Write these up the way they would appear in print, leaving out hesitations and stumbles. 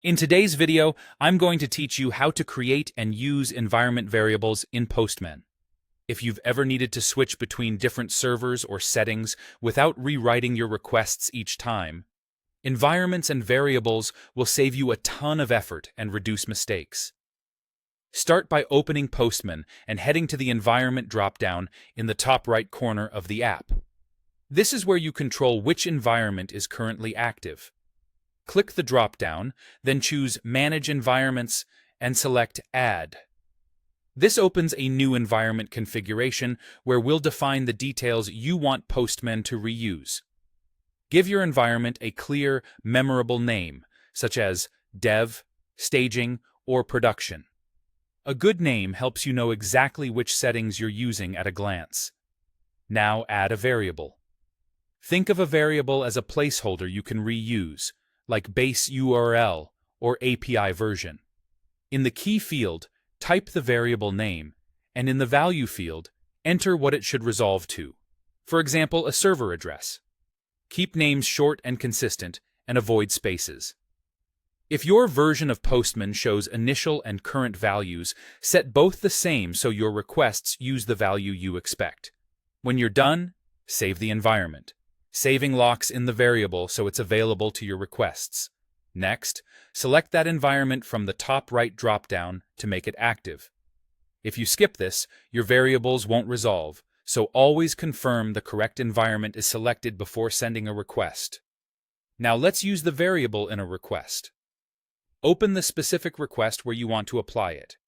In today's video, I'm going to teach you how to create and use environment variables in Postman. If you've ever needed to switch between different servers or settings without rewriting your requests each time, environments and variables will save you a ton of effort and reduce mistakes. Start by opening Postman and heading to the Environment dropdown in the top right corner of the app. This is where you control which environment is currently active. Click the drop-down, then choose Manage Environments and select Add. This opens a new environment configuration where we'll define the details you want Postman to reuse. Give your environment a clear, memorable name, such as Dev, Staging, or Production. A good name helps you know exactly which settings you're using at a glance. Now add a variable. Think of a variable as a placeholder you can reuse, like base URL or API version. In the key field, type the variable name, and in the value field, enter what it should resolve to. For example, a server address. Keep names short and consistent, and avoid spaces. If your version of Postman shows initial and current values, set both the same so your requests use the value you expect. When you're done, save the environment. Saving locks in the variable so it's available to your requests. Next, select that environment from the top right dropdown to make it active. If you skip this, your variables won't resolve, so always confirm the correct environment is selected before sending a request. Now let's use the variable in a request. Open the specific request where you want to apply it.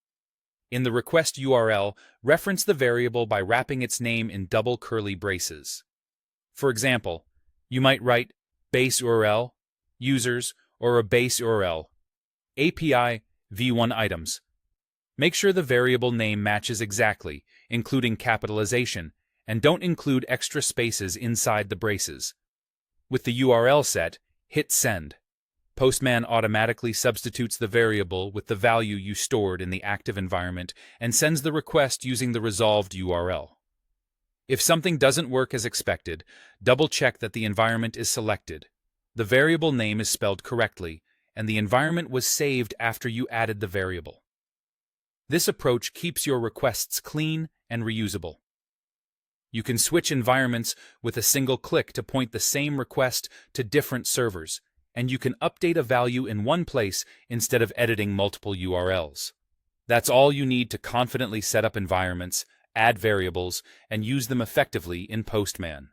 In the request URL, reference the variable by wrapping its name in double curly braces. For example, you might write base URL, users, or a base URL, API v1 items. Make sure the variable name matches exactly, including capitalization, and don't include extra spaces inside the braces. With the URL set, hit send. Postman automatically substitutes the variable with the value you stored in the active environment and sends the request using the resolved URL. If something doesn't work as expected, double-check that the environment is selected, the variable name is spelled correctly, and the environment was saved after you added the variable. This approach keeps your requests clean and reusable. You can switch environments with a single click to point the same request to different servers, and you can update a value in one place instead of editing multiple URLs. That's all you need to confidently set up environments, add variables, and use them effectively in Postman.